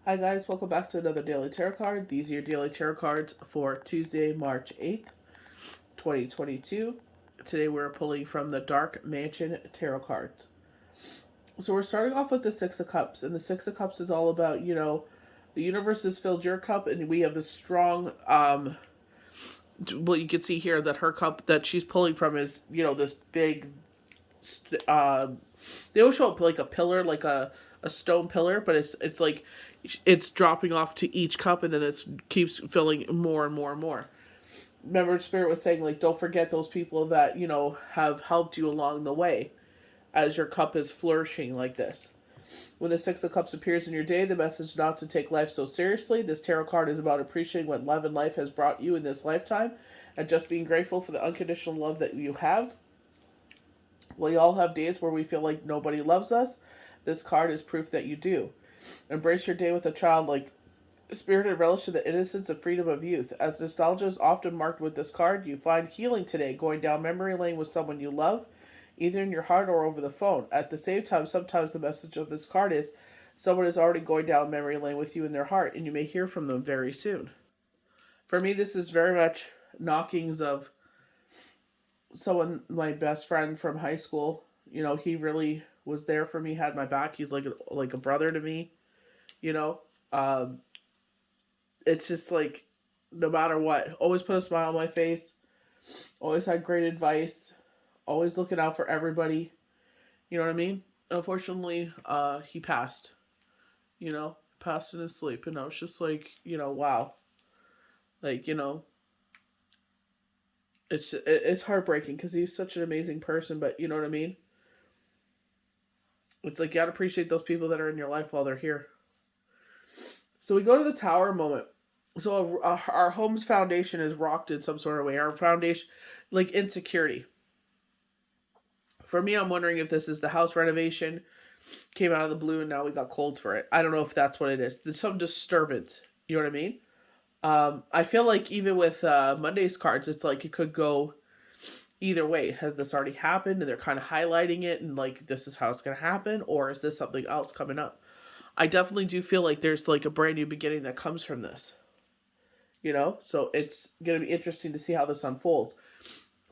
Hi guys, welcome back to another daily tarot card. These are your daily tarot cards for Tuesday, March 8th, 2022. Today we're pulling from the Dark Mansion tarot cards. So we're starting off with the Six of Cups, and the Six of Cups is all about, the universe has filled your cup, and we have this strong, well, you can see here that her cup that she's pulling from is, this big, they always show up like a pillar, like a stone pillar, but it's like it's dropping off to each cup, and then it keeps filling more and more and more. Remember, Spirit was saying, like, don't forget those people that have helped you along the way as your cup is flourishing like this. When the Six of Cups appears in your day, the message is not to take life so seriously. This tarot card is about appreciating what love and life has brought you in this lifetime, and just being grateful for the unconditional love that you have. We all have days where we feel like nobody loves us. This card is proof that you do. Embrace your day with a childlike spirit and relish in the innocence and freedom of youth. As nostalgia is often marked with this card, you find healing today going down memory lane with someone you love, either in your heart or over the phone. At the same time, sometimes the message of this card is someone is already going down memory lane with you in their heart, and you may hear from them very soon. For me, this is very much knockings of someone, my best friend from high school. He really was there for me, had my back. He's like a brother to me. You know, um, it's just like no matter what, always put a smile on my face. Always had great advice. Always looking out for everybody. You know what I mean? Unfortunately, he passed. Passed in his sleep, and I was just like, wow, like it's heartbreaking because he's such an amazing person, but you know what I mean? It's like you gotta appreciate those people that are in your life while they're here. So we go to the Tower moment. So our home's foundation is rocked in some sort of way. Our foundation, like insecurity. For me, I'm wondering if this is the house renovation, came out of the blue, and now we got colds for it. I don't know if that's what it is. There's some disturbance. You know what I mean? I feel like even with Monday's cards, it's like it could go either way. Has this already happened and they're kind of highlighting it and like this is how it's going to happen, or is this something else coming up? I definitely do feel like there's like a brand new beginning that comes from this. So it's going to be interesting to see how this unfolds.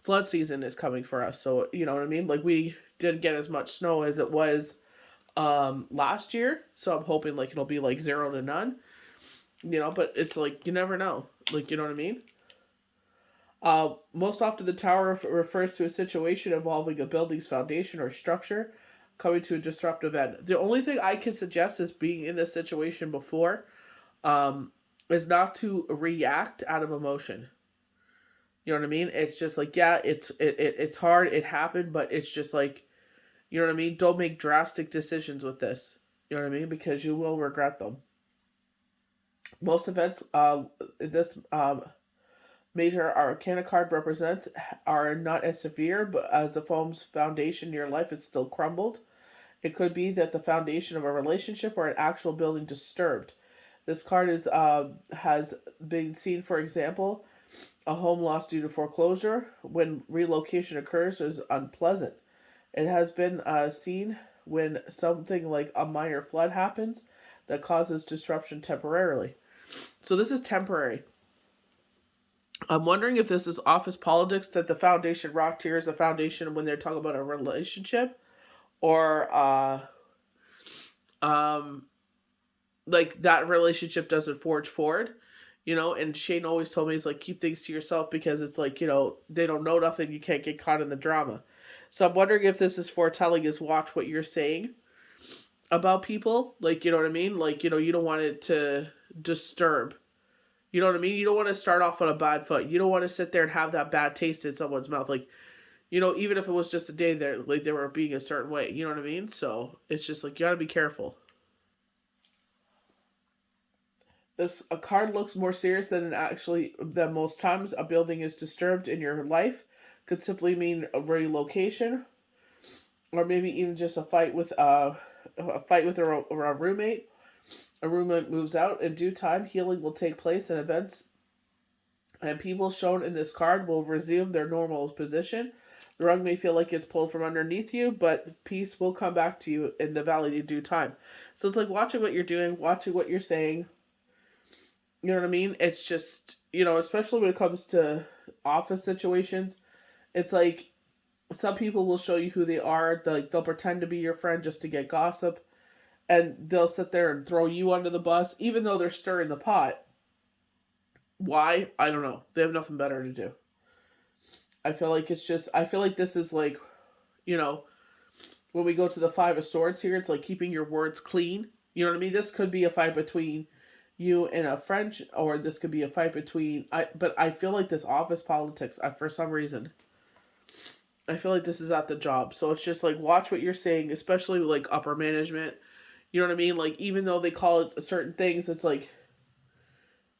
Flood season is coming for us, so you know what I mean? Like we didn't get as much snow as it was last year, so I'm hoping like it'll be like 0 to none. But it's like you never know. Like, you know what I mean? Most often, the tower refers to a situation involving a building's foundation or structure coming to a disruptive end. The only thing I can suggest is being in this situation before is not to react out of emotion. You know what I mean? It's just like, yeah, it's hard, it happened, but it's just like, you know what I mean? Don't make drastic decisions with this. You know what I mean? Because you will regret them. Most events, this major arcana card represents are not as severe, but as the foam's foundation in your life is still crumbled. It could be that the foundation of a relationship or an actual building disturbed. This card has been seen, for example, a home lost due to foreclosure. When relocation occurs, is unpleasant. It has been seen when something like a minor flood happens that causes disruption temporarily. So this is temporary. I'm wondering if this is office politics, that the foundation rocked here is a foundation when they're talking about a relationship, or like that relationship doesn't forge forward. And Shane always told me, he's like, keep things to yourself, because it's like, they don't know nothing, you can't get caught in the drama. So I'm wondering if this is foretelling, is watch what you're saying about people. Like, you know what I mean? Like, you don't want it to disturb. You know what I mean? You don't want to start off on a bad foot. You don't want to sit there and have that bad taste in someone's mouth. Like, even if it was just a day there, like they were being a certain way. You know what I mean? So it's just like, you got to be careful. A card looks more serious than most times. A building is disturbed in your life. Could simply mean a relocation, or maybe even just a fight with a roommate. A roommate moves out. In due time, healing will take place, and events and people shown in this card will resume their normal position. The rug may feel like it's pulled from underneath you, but peace will come back to you in the valley in due time. So it's like watching what you're doing, watching what you're saying. You know what I mean? It's just, especially when it comes to office situations, it's like some people will show you who they are. They'll pretend to be your friend just to get gossip, and they'll sit there and throw you under the bus, even though they're stirring the pot. Why? I don't know. They have nothing better to do. I feel like this is like, you know, when we go to the Five of Swords here, it's like keeping your words clean. You know what I mean? This could be a fight between you and a friend, or this could be a fight between. But I feel like this office politics, for some reason, I feel like this is at the job. So it's just like watch what you're saying, especially like upper management. You know what I mean? Like even though they call it certain things, it's like,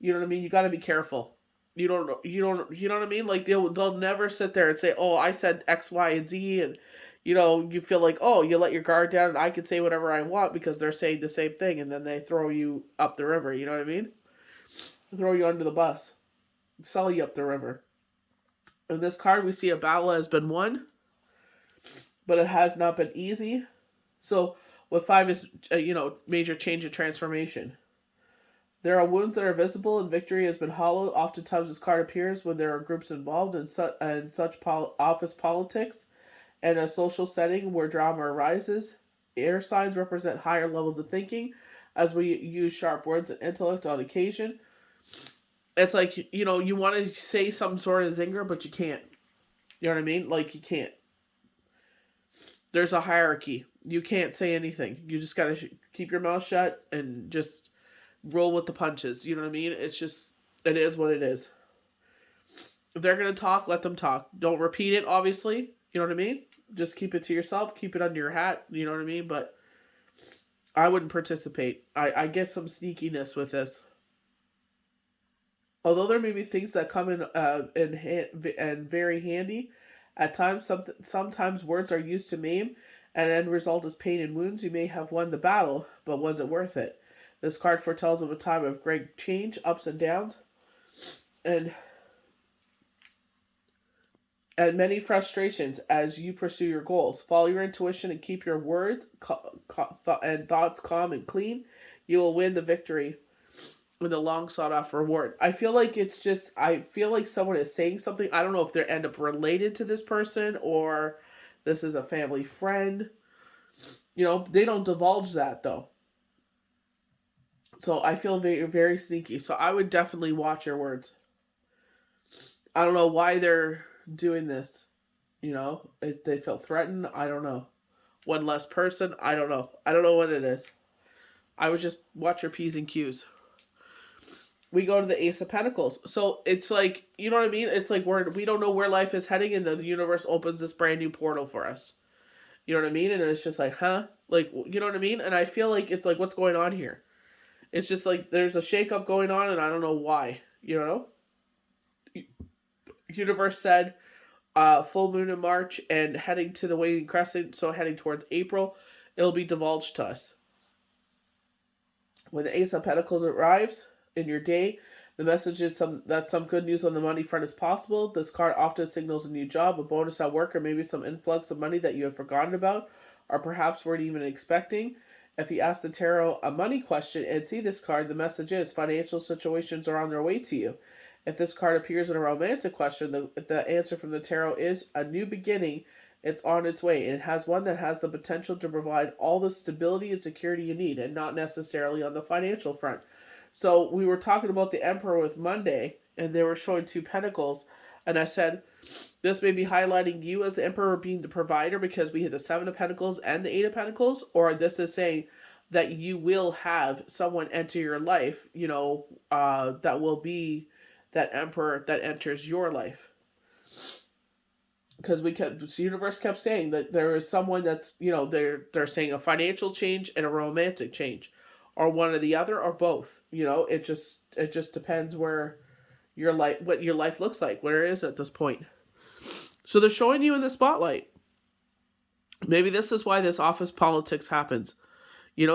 you know what I mean? You got to be careful. You know what I mean? Like they'll never sit there and say, "Oh, I said X, Y, and Z," and you feel like, "Oh, you let your guard down and I can say whatever I want because they're saying the same thing," and then they throw you up the river. You know what I mean? Throw you under the bus, sell you up the river. In this card, we see a battle has been won, but it has not been easy. So, what five is, major change and transformation. There are wounds that are visible, and victory has been hollow. Oftentimes, this card appears when there are groups involved in such office politics and a social setting where drama arises. Air signs represent higher levels of thinking, as we use sharp words and intellect on occasion. It's like, you want to say some sort of zinger, but you can't. You know what I mean? Like, you can't. There's a hierarchy. You can't say anything. You just got to keep your mouth shut and just roll with the punches. You know what I mean? It is what it is. If they're going to talk, let them talk. Don't repeat it, obviously. You know what I mean? Just keep it to yourself. Keep it under your hat. You know what I mean? But I wouldn't participate. I get some sneakiness with this. Although there may be things that come in and very handy, at times sometimes words are used to maim, and end result is pain and wounds. You may have won the battle, but was it worth it? This card foretells of a time of great change, ups and downs, and many frustrations as you pursue your goals. Follow your intuition and keep your words and thoughts calm and clean. You will win the victory with a long sought after reward. I feel like someone is saying something. I don't know if they end up related to this person or this is a family friend. They don't divulge that though. So I feel very, very sneaky. So I would definitely watch your words. I don't know why they're doing this. They felt threatened. I don't know. One less person. I don't know. I don't know what it is. I would just watch your P's and Q's. We go to the Ace of Pentacles. So it's like, you know what I mean? It's like we don't know where life is heading, and the universe opens this brand new portal for us. You know what I mean? And it's just like, huh? Like, you know what I mean? And I feel like it's like, what's going on here? It's just like there's a shakeup going on, and I don't know why. Universe said full moon in March and heading to the waning crescent, so heading towards April, it'll be divulged to us. When the Ace of Pentacles arrives in your day, the message is that some good news on the money front is possible. This card often signals a new job, a bonus at work, or maybe some influx of money that you had forgotten about, or perhaps weren't even expecting. If you ask the tarot a money question and see this card, the message is financial situations are on their way to you. If this card appears in a romantic question, the answer from the tarot is a new beginning. It's on its way, and it has one that has the potential to provide all the stability and security you need, and not necessarily on the financial front. So we were talking about the Emperor with Monday, and they were showing two pentacles, and I said, this may be highlighting you as the Emperor being the provider because we hit the Seven of Pentacles and the Eight of Pentacles, or this is saying that you will have someone enter your life, that will be that Emperor that enters your life. Because the universe kept saying that there is someone that's, they're saying a financial change and a romantic change, or one or the other, or both. It just depends where what your life looks like, where it is at this point. So they're showing you in the spotlight. Maybe this is why this office politics happens.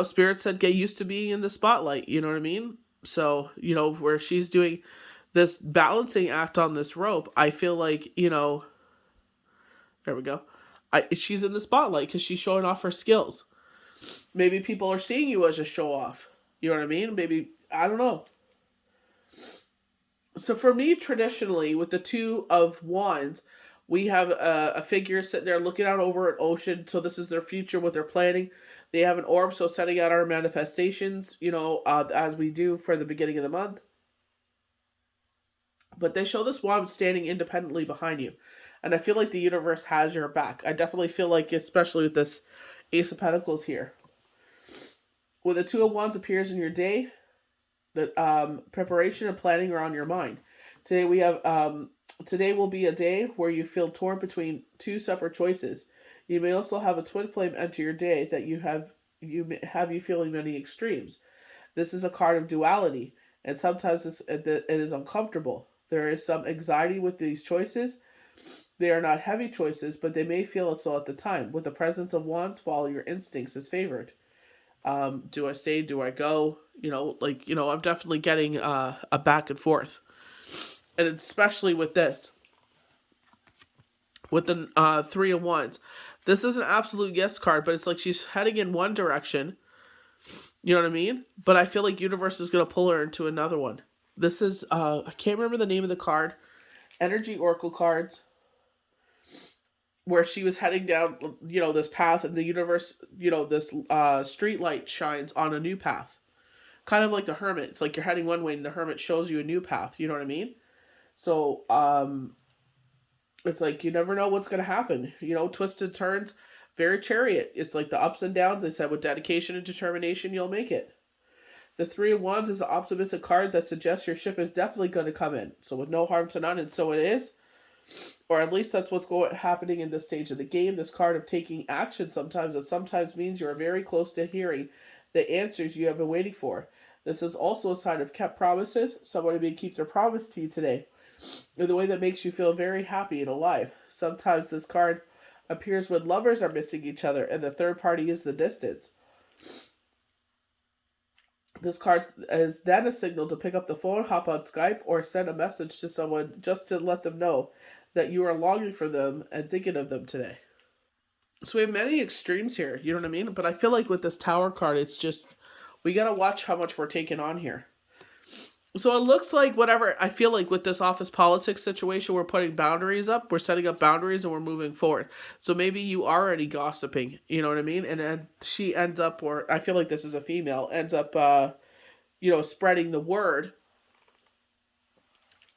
Spirit said get used to being in the spotlight. You know what I mean? So, where she's doing this balancing act on this rope, I feel like, There we go. She's in the spotlight because she's showing off her skills. Maybe people are seeing you as a show off. You know what I mean? Maybe, I don't know. So for me, traditionally, with the Two of Wands, we have a figure sitting there looking out over an ocean. So this is their future, what they're planning. They have an orb, so setting out our manifestations, as we do for the beginning of the month. But they show this wand standing independently behind you. And I feel like the universe has your back. I definitely feel like, especially with this Ace of Pentacles here. When the Two of Wands appears in your day, that preparation and planning are on your mind. Today we have today will be a day where you feel torn between two separate choices. You may also have a twin flame enter your day that you feeling many extremes. This is a card of duality, and sometimes it is uncomfortable. There is some anxiety with these choices. They are not heavy choices, but they may feel it so at the time. With the presence of wands, follow your instincts is favored. Do I stay? Do I go? I'm definitely getting a back and forth. And especially with this, with the Three of Wands. This is an absolute yes card, but it's like she's heading in one direction. You know what I mean? But I feel like universe is going to pull her into another one. This is, I can't remember the name of the card. Energy Oracle cards. Where she was heading down, this path, and the universe, this street light shines on a new path. Kind of like the Hermit. It's like you're heading one way and the Hermit shows you a new path. You know what I mean? So, it's like you never know what's going to happen. Twisted turns, very Chariot. It's like the ups and downs. They said with dedication and determination, you'll make it. The Three of Wands is an optimistic card that suggests your ship is definitely going to come in. So with no harm to none, and so it is. Or at least that's what's happening in this stage of the game. This card of taking action sometimes means you're very close to hearing the answers you have been waiting for. This is also a sign of kept promises. Somebody may keep their promise to you today in the way that makes you feel very happy and alive. Sometimes this card appears when lovers are missing each other and the third party is the distance. This card is then a signal to pick up the phone, hop on Skype, or send a message to someone just to let them know that you are longing for them and thinking of them today. So we have many extremes here, you know what I mean? But I feel like with this Tower card, it's just, we got to watch how much we're taking on here. So it looks like whatever, I feel like with this office politics situation, we're putting boundaries up, we're setting up boundaries, and we're moving forward. So maybe you are already gossiping, you know what I mean? And then she ends up, or I feel like this is a female, ends up, spreading the word.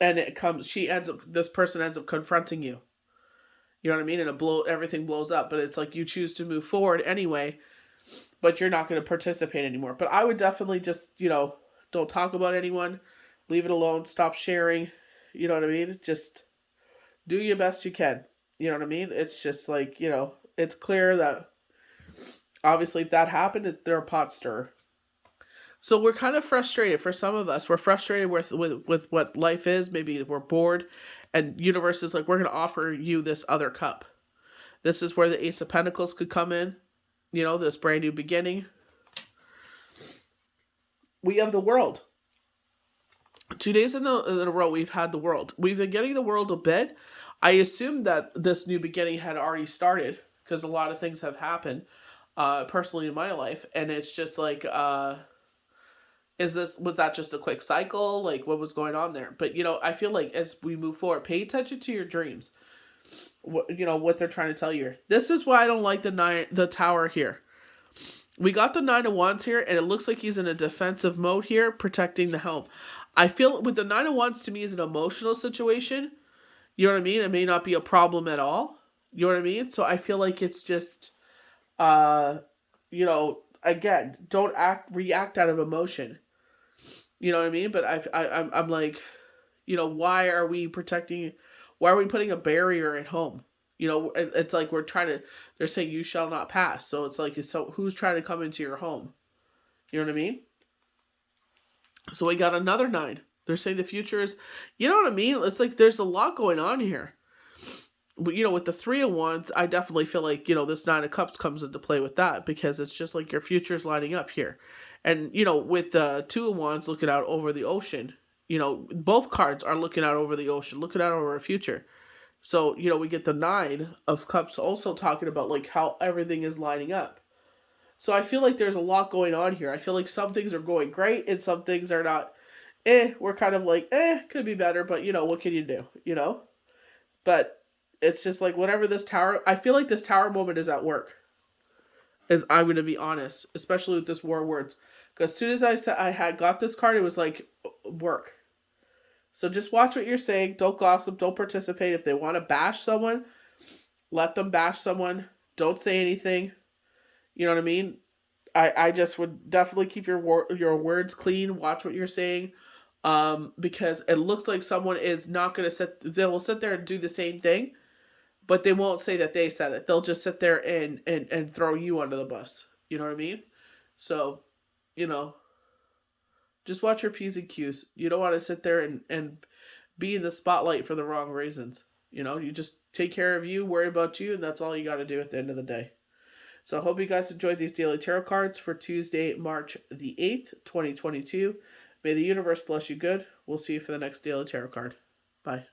And this person ends up confronting you. You know what I mean? And everything blows up. But it's like you choose to move forward anyway, but you're not going to participate anymore. But I would definitely just, don't talk about anyone. Leave it alone. Stop sharing. You know what I mean? Just do your best you can. You know what I mean? It's just like, it's clear that obviously if that happened, they're a pot stirrer. So we're kind of frustrated. For some of us, we're frustrated with what life is. Maybe we're bored. And universe is like, we're going to offer you this other cup. This is where the Ace of Pentacles could come in. This brand new beginning. We have the World. 2 days in a row, we've had the World. We've been getting the World a bit. I assumed that this new beginning had already started because a lot of things have happened personally in my life. And it's just like... was that just a quick cycle? Like, what was going on there? But, I feel like as we move forward, pay attention to your dreams. What they're trying to tell you. This is why I don't like the Tower here. We got the Nine of Wands here, and it looks like he's in a defensive mode here, protecting the helm. I feel with the Nine of Wands, to me, is an emotional situation. You know what I mean? It may not be a problem at all. You know what I mean? So I feel like it's just, again, don't react out of emotion. You know what I mean? But I'm like, why are we putting a barrier at home? It's like they're saying you shall not pass. So it's like, so who's trying to come into your home? You know what I mean? So we got another 9. They're saying the future is, you know what I mean? It's like, there's a lot going on here. But, with the Three of Wands, I definitely feel like, this 9 of Cups comes into play with that because it's just like your future's lining up here. And, with the Two of Wands looking out over the ocean, both cards are looking out over the ocean, looking out over our future. So, you know, we get the Nine of Cups also talking about like how everything is lining up. So I feel like there's a lot going on here. I feel like some things are going great and some things are not. We're kind of like, could be better, but you know, what can you do? You know? But it's just like whatever this Tower, I feel like this Tower moment is at work. As I'm going to be honest, especially with this War of Words. Because as soon as I said I had got this card, it was like work. So just watch what you're saying. Don't gossip. Don't participate. If they want to bash someone, let them bash someone. Don't say anything. You know what I mean? I just would definitely keep your words clean. Watch what you're saying, because it looks like someone is not going to sit. They will sit there and do the same thing, but they won't say that they said it. They'll just sit there and throw you under the bus. You know what I mean? So, you know, just watch your P's and Q's. You don't want to sit there and be in the spotlight for the wrong reasons. You know, you just take care of you, worry about you, and that's all you got to do at the end of the day. So I hope you guys enjoyed these daily tarot cards for Tuesday, March the 8th, 2022. May the universe bless you good. We'll see you for the next daily tarot card. Bye.